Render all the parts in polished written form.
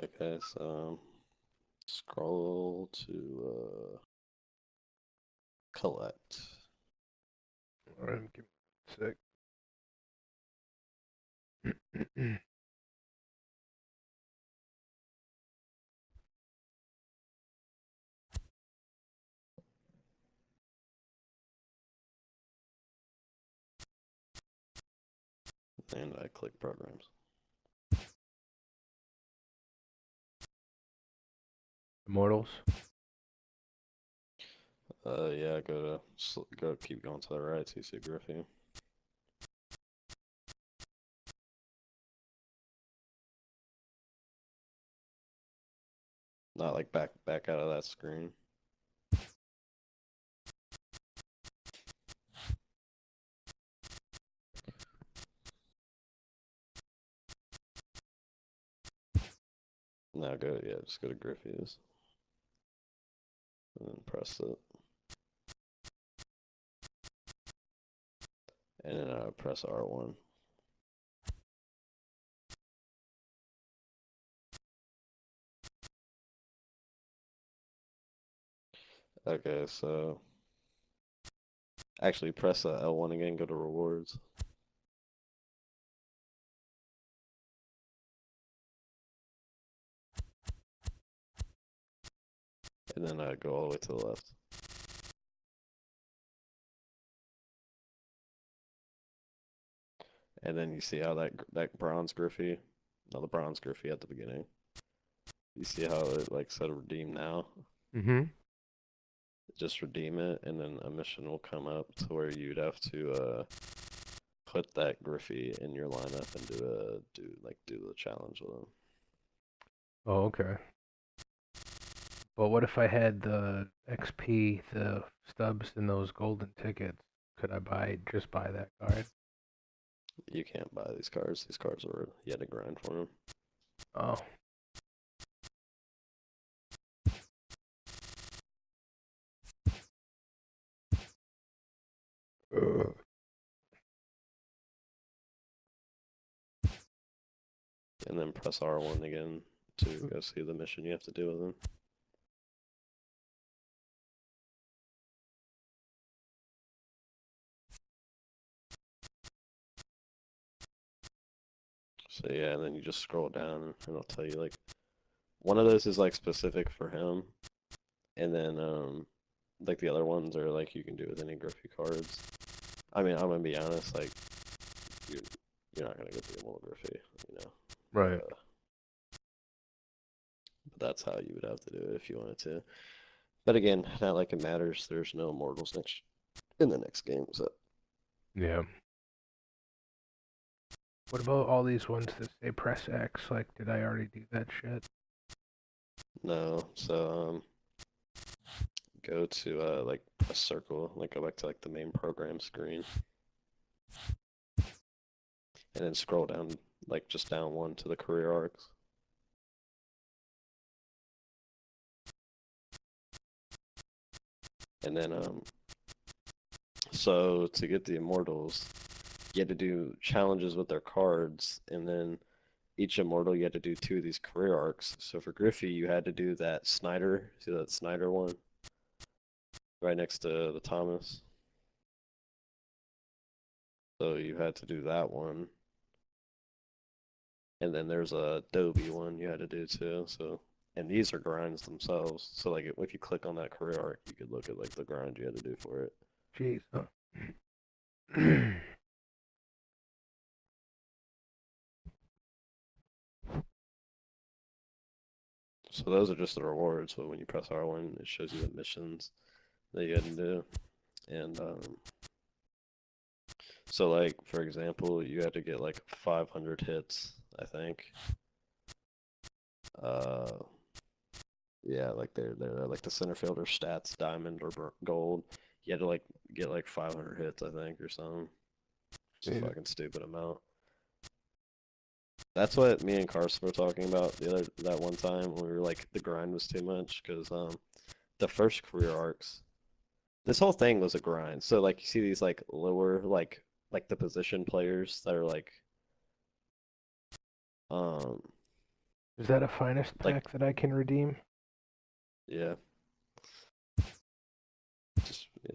Okay, so scroll to collect. Alright, give me a sec. And I click programs. Immortals. Yeah, go keep going to the right so you see Griffey. Not like back out of that screen. Now just go to Griffey's. And then press it. And then press R1. Okay, so actually press L1 again, go to rewards. And then go all the way to the left. And then you see how that bronze Griffey, no, the bronze Griffey at the beginning. You see how it like said redeem now? Mm-hmm. Just redeem it, and then a mission will come up to where you'd have to put that Griffey in your lineup and do the challenge with him. Oh, okay. But what if I had the XP, the stubs, and those golden tickets? Could I just buy that card? You can't buy these cards. These cards are you had to grind for them. Oh. And then press R1 again to go see the mission you have to do with him. So yeah, and then you just scroll down and it'll tell you like one of those is like specific for him, and then like the other ones are like you can do with any Griffey cards. I mean, I'm gonna be honest, like you're, you're not gonna get the Mlb Griffey, you know. Right. But that's how you would have to do it if you wanted to. But again, not like it matters. There's no immortals in the next game, so Yeah. What about all these ones that say press X? Like, did I already do that shit? no. So go to like press circle, like go back to like the main program screen, and then scroll down like just down one to the career arcs. And then so to get the immortals, you had to do challenges with their cards, and then each immortal you had to do 2 of these career arcs. So for Griffey, you had to do that Snyder, see that Snyder one right next to the Thomas. So you had to do that one. And then there's a Dobie one you had to do too. So and these are grinds themselves. So like if you click on that career arc, you could look at like the grind you had to do for it. Jeez. So those are just the rewards, but when you press R1, it shows you the missions that you had to do. And so like for example, you had to get like 500 hits, I think. Uh, yeah, like they're like the center fielder stats, diamond or gold. You had to like get like 500 hits, I think, or something. It's a Dude, fucking stupid amount. That's what me and Carson were talking about that one time when we were like the grind was too much because the first career arcs, this whole thing was a grind. So like you see these like lower like the position players that are um is that a finest like pack that I can redeem? yeah,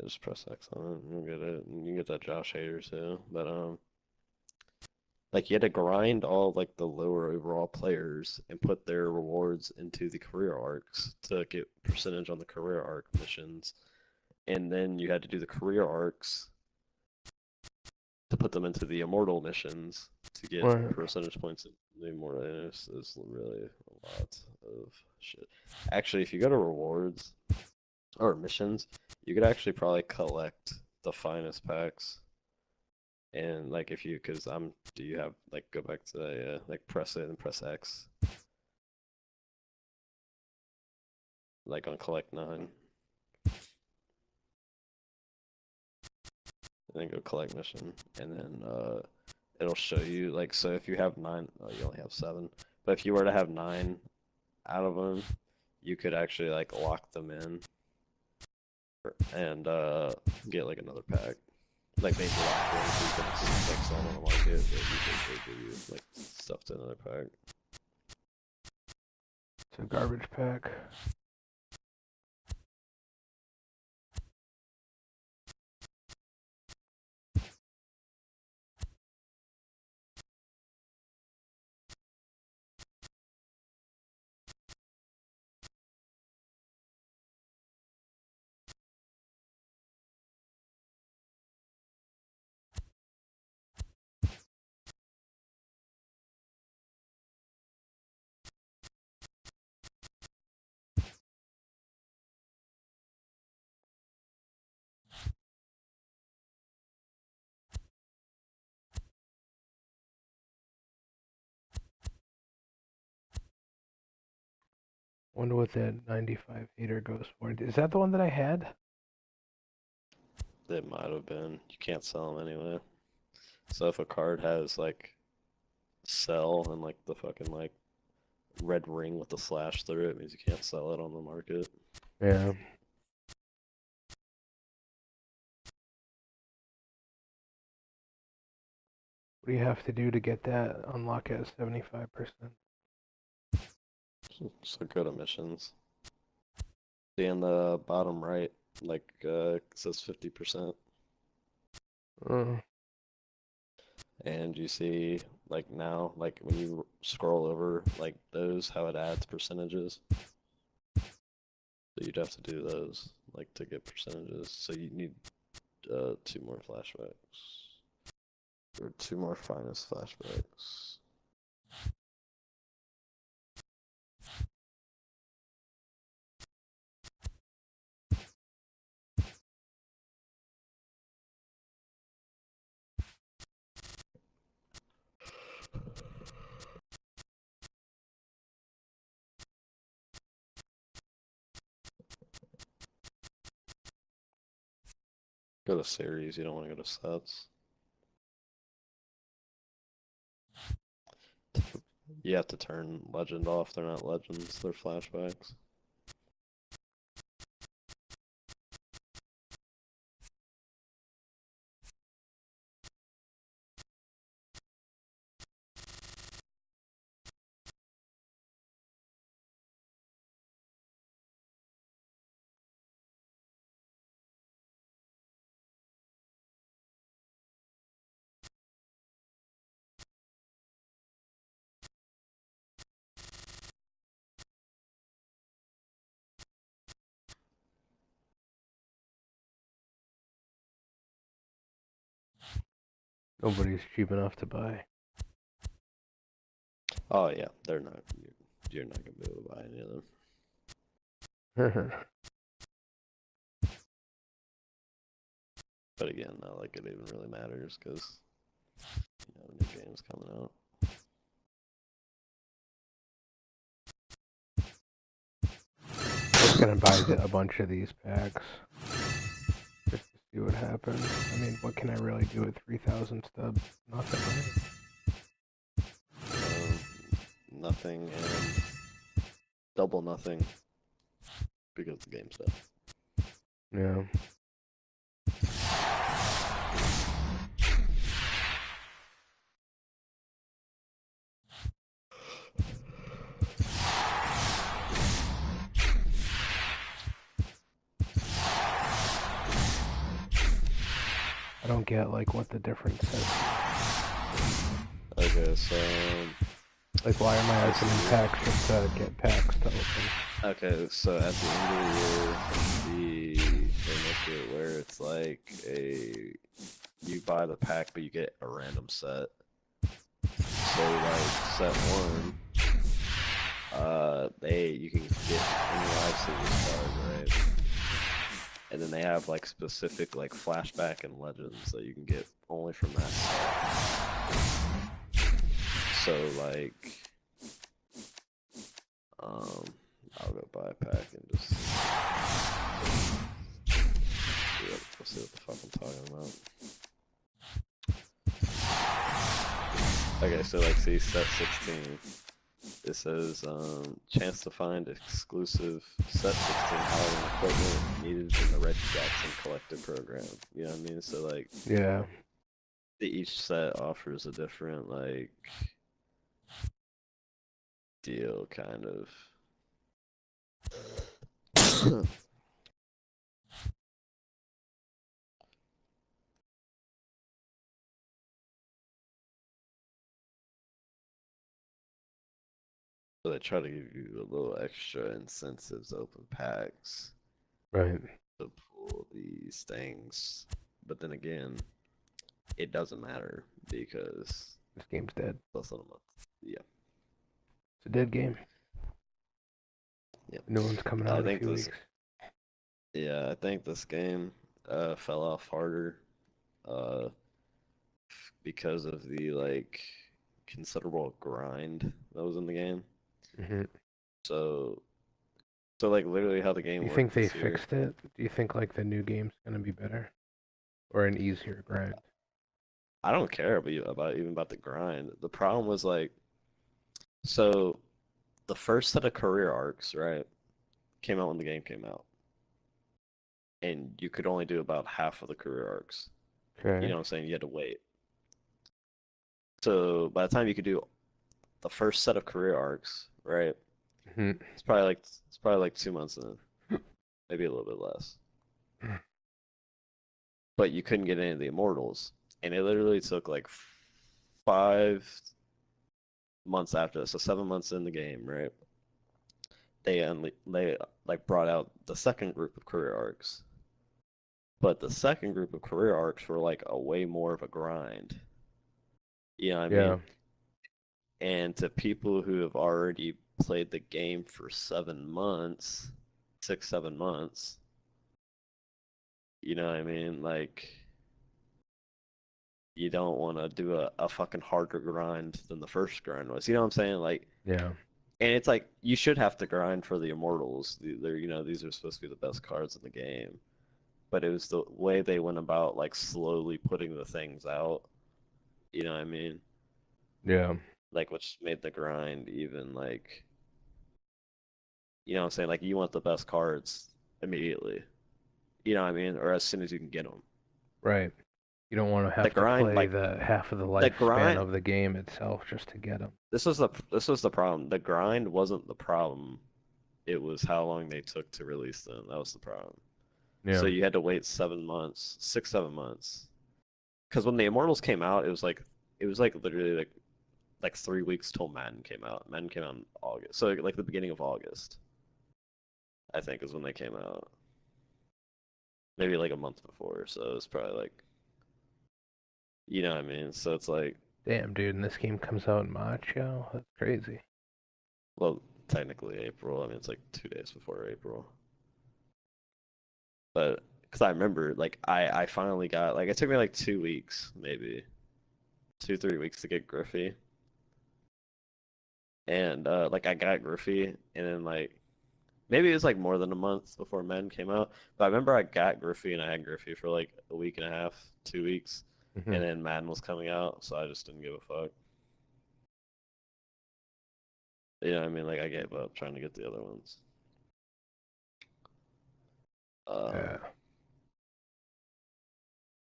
just press X on it and you'll get it. And you get that Josh Hader too. But like you had to grind all like the lower overall players and put their rewards into the career arcs to get percentage on the career arc missions. And then you had to do the career arcs to put them into the immortal missions to get Right. percentage points in the immortal. And it's really a lot of shit. Actually, if you go to rewards or missions, you could actually probably collect the finest packs. And like if you, cause do you have like go back to like press it and press X, like on collect 9, and then go collect mission, and then it'll show you like so if you have 9, oh you only have 7, but if you were to have 9 out of them, you could actually like lock them in and get like another pack. Like they lock in so you can like sell them on the market, but they give you like stuff to another pack. It's a garbage pack. Wonder what that 95 heater goes for. Is that the one that I had? It might have been. You can't sell them anyway. So if a card has like sell and like the fucking like red ring with the slash through it, means you can't sell it on the market. Yeah. What do you have to do to get that unlock at 75%? So go to missions. See in the bottom right, like it says 50%, Uh, and you see like now, like when you scroll over like those, how it adds percentages. So you'd have to do those like to get percentages. So you need 2 more flashbacks or 2 more finest flashbacks. Go to series. You don't want to go to sets. You have to turn legend off. They're not legends. They're flashbacks. Nobody's cheap enough to buy. Oh yeah, they're not. You're not gonna be able to buy any of them. But again, not like it even really matters because new games coming out. I was gonna buy a bunch of these packs just to see what happens. I mean, what can I really do with 3,000 stubs? Nothing, Nothing and double nothing because the game's dead. right? Yeah. I don't get like what the difference is. Okay, so like why am I opening packs just to get packs to open? Okay, so at the end of the year, they make it where it's like you buy the pack, but you get a random set. So like set one, you can get any life series card, right? And then they have like specific like flashback and legends that you can get only from that set. So like, I'll go buy a pack and just see what the fuck I'm talking about. Okay, so like see set 16. It says chance to find exclusive set 16 Halloween equipment needed in the Reggie Jackson collective program. You know what I mean? So like Yeah. each set offers a different like deal kind of. So they try to give you a little extra incentives, open packs Right. to pull these things. But then again, it doesn't matter because This game's dead. less than a month. Yeah. It's a dead game. Yeah. The new one's coming out I in a think few this weeks. Yeah, I think this game fell off harder uh because of the like considerable grind that was in the game. Hmm. So like literally how the Do game you think worked they this year. fixed it? Do you think like the new game's gonna be better or an easier grind? I don't care about the grind. The problem was like so the first set of career arcs, right, came out when the game came out. And you could only do about half of the career arcs. You Okay. know what I'm saying? You had to wait. So by the time you could do the first set of career arcs, right? Hmm. It's probably like 2 months in, maybe a little bit less. But you couldn't get any of the immortals, and it literally took like 5 months after this, so 7 months in the game, right? They like brought out the second group of career arcs, but the second group of career arcs were like a way more of a grind. You know what I mean? Yeah. And to people who have already played the game for 7 months, 6, 7 months, you know what I mean? Like, you don't want to do a fucking harder grind than the first grind was. You know what I'm saying? Like, Yeah. and it's like you should have to grind for the immortals. These are supposed to be the best cards in the game. But it was the way they went about like slowly putting the things out. You know what I mean? Yeah. Like, which made the grind even like, you know what I'm saying? Like, you want the best cards immediately. You know what I mean? Or as soon as you can get them. Right. You don't want to The have to grind, play like the half of the the lifespan grind. of the game itself just to get them. This was the problem. The grind wasn't the problem. It was how long they took to release them. That was the problem. So Yeah. you had to wait 7 months, 6, 7 months. Because when the Immortals came out, it was like literally like 3 weeks till Madden came out. Madden came out in August, so like the beginning of August, I think, is when they came out. Maybe like a month before. So it's probably like, you know what I mean. So it's like, Damn, dude, and this game comes out in March, yo. That's crazy. well, technically April. I mean, it's like 2 days before April. But because I remember, like, I finally got like it took me like 2 weeks, maybe 2, 3 weeks to get Griffey, and like I got Griffey, and then like maybe it was like more than a month before Men came out. But I remember I got Griffey and I had Griffey for like a week and a half, 2 weeks, Hmm. and then Madden was coming out, so I just didn't give a fuck. You know what I mean? Like I gave up trying to get the other ones. Yeah. Um,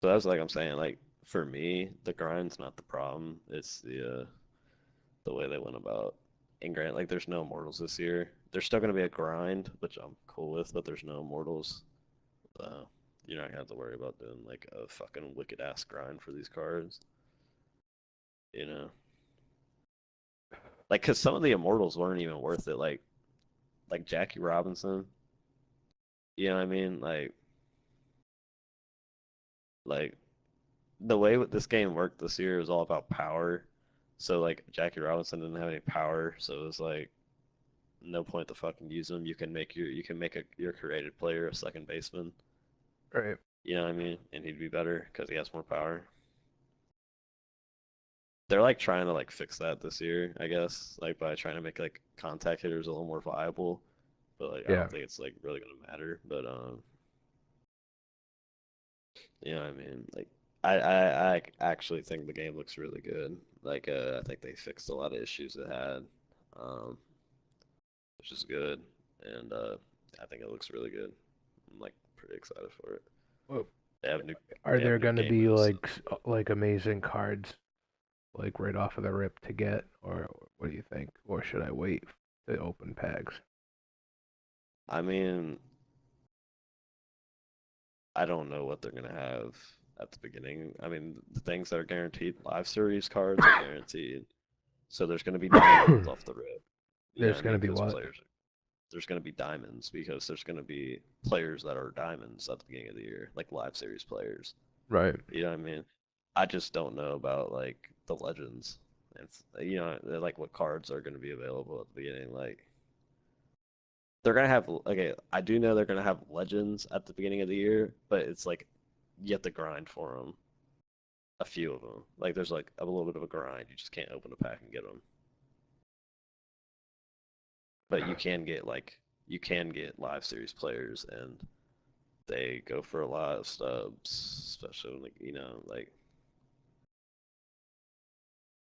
so that's like I'm saying, like for me, the grind's not the problem. It's the way they went about. And grant, like there's no immortals this year. There's still gonna be a grind, which I'm cool with, but there's no immortals. Uh, you're not gonna have to worry about doing like a fucking wicked ass grind for these cards. You know, like because some of the immortals weren't even worth it. Like Jackie Robinson. You know what I mean? Like the way this game worked this year was all about power. So like Jackie Robinson didn't have any power, so it was like no point to fucking use him. You can make your created player a second baseman. Right. You know what I mean? And he'd be better because he has more power. They're like trying to like fix that this year, I guess, like by trying to make like contact hitters a little more viable. But like I Yeah. don't think it's like really gonna matter. But you know what I mean? Like I actually think the game looks really good. Like I think they fixed a lot of issues it had, um, which is good. And I think it looks really good. I'm like pretty excited for it. Well, They have new are they have there new going to game be moves. like amazing cards like right off of the rip to get, or what do you think? Or should I wait to open packs? I mean, I don't know what they're gonna have at the beginning. I mean, the things that are guaranteed, live series cards are guaranteed. So there's gonna be diamonds off the rip. You know what There's I going to mean? be Because what? there's gonna be diamonds because there's gonna be players that are diamonds at the beginning of the year, like live series players. Right. You know what I mean? I just don't know about like the legends and you know like what cards are gonna be available at the beginning. Like they're gonna have okay, I do know they're gonna have legends at the beginning of the year, but it's like you have to grind for them. A few of them. Like there's like a little bit of a grind. You just can't open a pack and get them. But you can get live series players, and they go for a lot of stubs, especially when, like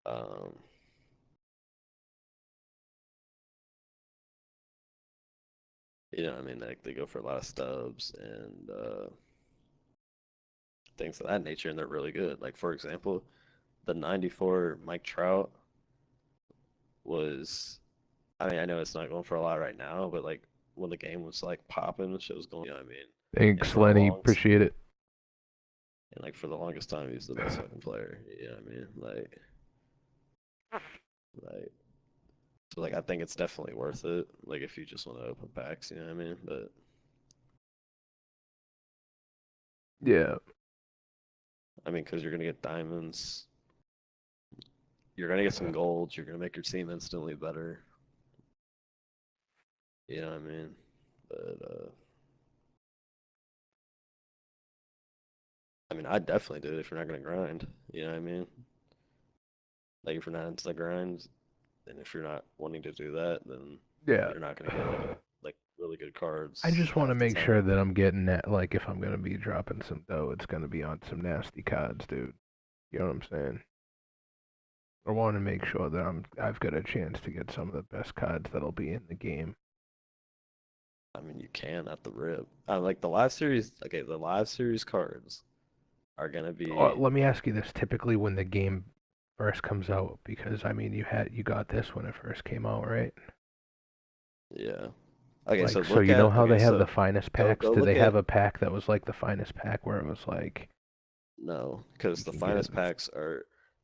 um I mean like they go for a lot of stubs and things of that nature, and they're really good. Like for example, the '94 Mike Trout was. I mean, I know it's not going for a lot right now, but like when the game was like popping, shit was going. You know what I mean? And Thanks, for the Lenny. long Appreciate it. and like for the longest time, he was the best fucking player. You know what I mean? Like, so like I think it's definitely worth it. Like if you just want to open packs, you know what I mean? But Yeah. I mean, because you're gonna get diamonds, you're gonna get some golds, you're gonna make your team instantly better. You know what I mean? But I mean, I'd definitely do it if you're not gonna grind. You know what I mean? Like if you're not into the grind, and if you're not wanting to do that, then Yeah. you're not gonna get like really good I cards just want to half the make sure time. that I'm getting that. Like, if I'm gonna be dropping some dough, it's gonna be on some nasty cards, dude. You know what I'm saying? I want to make sure that I've got a chance to get some of the best cards that'll be in the game. I mean, you can at the rip. Like the live series. Okay, the live series cards are gonna be Let me ask you this: typically, when the game first comes out, because I mean, you got this when it first came out, right? yeah. Okay, so Like, so look you know at how okay, they have the so finest go packs? go Did look they have at a pack that was like the finest pack where it was like no, because you can get?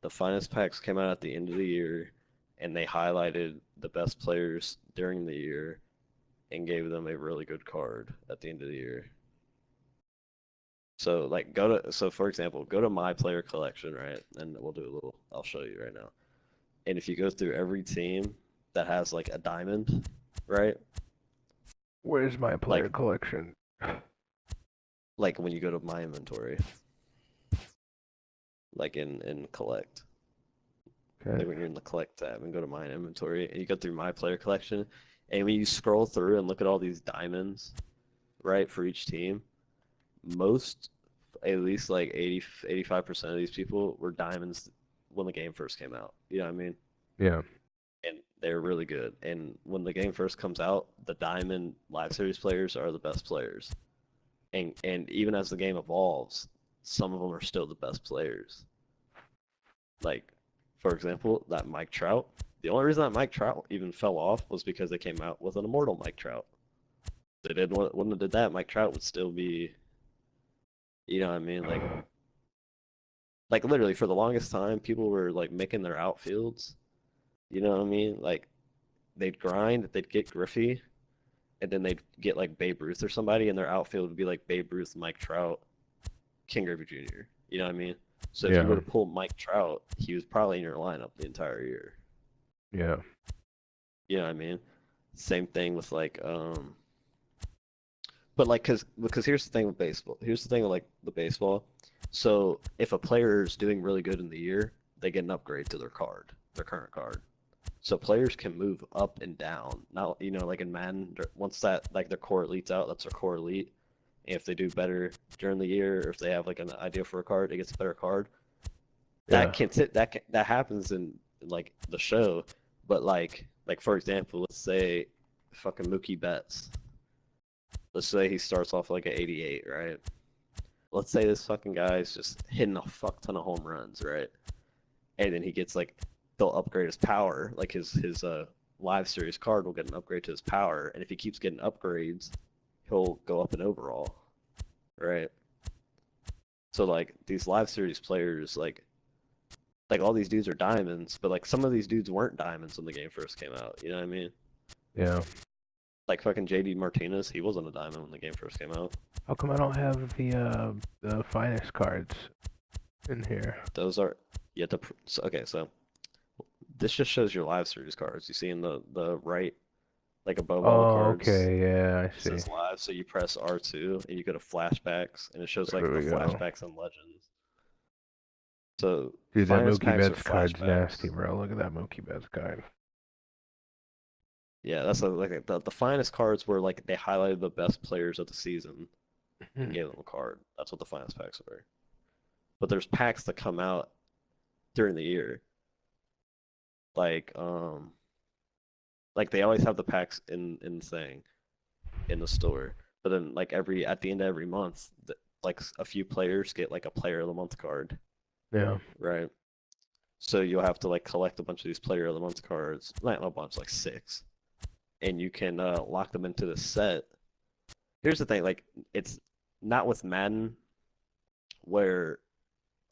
the finest packs came out at the end of the year, and they highlighted the best players during the year and gave them a really good card at the end of the year. So like so for example, go to my player collection, right? And we'll do a little I'll show you right now. And if you go through every team that has like a diamond, right? Where's my player Like collection? like when you go to my inventory, like in collect. Okay. Like when you're in the collect tab and go to my inventory and you go through my player collection, and when you scroll through and look at all these diamonds, right, for each team, most, at least like 85% of these people were diamonds when the game first came out. You know what I mean? Yeah. And they're really good. And when the game first comes out, the diamond live series players are the best players. And even as the game evolves, some of them are still the best players. Like, for example, that Mike Trout. The only reason that Mike Trout even fell off was because they came out with an immortal Mike Trout. They didn't wouldn't have did that, Mike Trout would still be, you know what I mean? Like literally for the longest time, people were like making their outfields. You know what I mean? Like they'd grind, they'd get Griffey, and then they'd get like Babe Ruth or somebody, and their outfield would be like Babe Ruth, Mike Trout, King Griffey Jr. You know what I mean? So if you were Yeah. to pull Mike Trout, he was probably in your lineup the entire year. Yeah. You know what I mean? Same thing with like but like because here's the thing with baseball. Here's the thing with like the baseball. So if a player is doing really good in the year, they get an upgrade to their card, their current card. So players can move up and down. Now, you know, like in Madden, once that like their core elite's out, that's their core elite. And if they do better during the year, or if they have like an idea for a card, it gets a better card. Yeah. That happens in like the show, but like for example, let's say fucking Mookie Betts. Let's say he starts off like at 88, right? Let's say this fucking guy's just hitting a fuck ton of home runs, right? And then he gets like they'll upgrade his power, like his live series card will get an upgrade to his power, and if he keeps getting upgrades, he'll go up in overall, right? So like these live series players, like all these dudes are diamonds, but like some of these dudes weren't diamonds when the game first came out. You know what I mean? Yeah. Like fucking JD Martinez, he wasn't a diamond when the game first came out. How come I don't have the finest cards in here? Those are you have to. Okay, so this just shows your live series cards. You see in the right, like above all the Oh, cards, okay. Yeah, I it see. says live. So you press R2 and you go to flashbacks, and it shows There like the we go. flashbacks and legends. So Dude, that finest Mookie packs are Betts card's nasty, flashbacks. bro. Look at that Mookie Betts card. Yeah, that's like the finest cards were like they highlighted the best players of the season and Hmm. gave them a card. That's what the finest packs are. But there's packs that come out during the year, like like they always have the packs in thing in the store. But then like every at the end of every month, like a few players get like a player of the month card, Yeah. right? So you'll have to like collect a bunch of these player of the month cards, not a bunch, like six, and you can lock them into the set. Here's the thing, like it's not with Madden where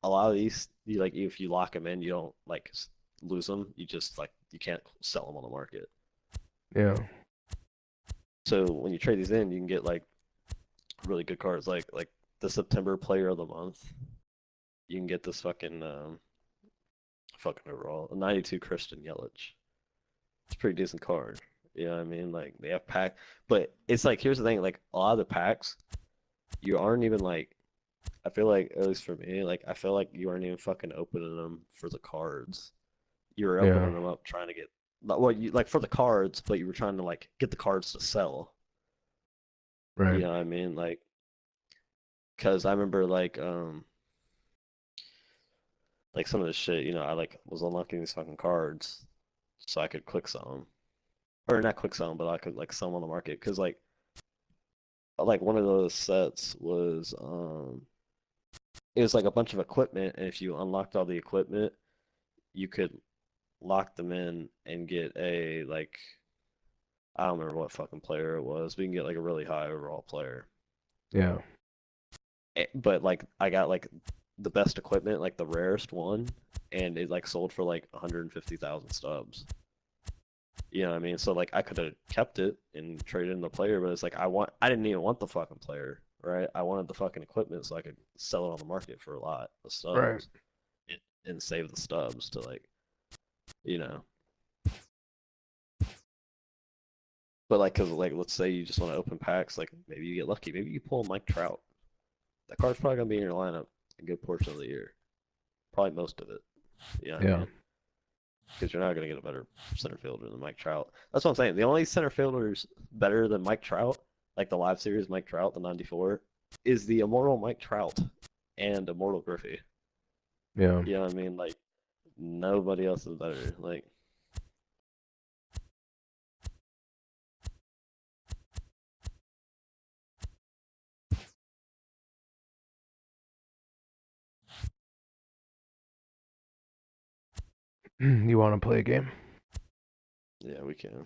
a lot of these you like if you lock them in, you don't like lose them. You just like you can't sell them on the market. Yeah. So when you trade these in, you can get like really good cards, like the September Player of the Month. You can get this fucking overall a 92 Christian Yelich. It's a pretty decent card. You know what I mean? Like they have pack, but it's like here's the thing: like a lot of the packs, you aren't even like. I feel like at least for me, like I feel like you aren't even fucking opening them for the cards. You were Yeah. opening them up trying to get well, you like for the cards, but you were trying to like get the cards to sell. You Right. know what I mean? Like, cause I remember like some of this shit, you know, I like was unlocking these fucking cards so I could quick sell them, or not quick sell them, but I could like sell them on the market. Cause like one of those sets was it was like a bunch of equipment, and if you unlocked all the equipment, you could lock them in and get a like I don't remember what fucking player it was. We can get like a really high overall player. Yeah. But like I got like the best equipment, like the rarest one, and it like sold for like 150,000 stubs. You know what I mean? So like I could have kept it and traded in the player, but it's like I didn't even want the fucking player, right? I wanted the fucking equipment so I could sell it on the market for a lot of Right. stubs and save the stubs to like, you know. But like, cause like let's say you just want to open packs, like maybe you get lucky, maybe you pull Mike Trout. That card's probably gonna be in your lineup a good portion of the year, probably most of it. You know what I Yeah. mean? Because you're not gonna get a better center fielder than Mike Trout. That's what I'm saying. The only center fielders better than Mike Trout, like the live series Mike Trout, the '94, is the immortal Mike Trout and immortal Griffey. Yeah. You know what I mean? Like nobody else is better. Like You want to play a game? yeah, we can.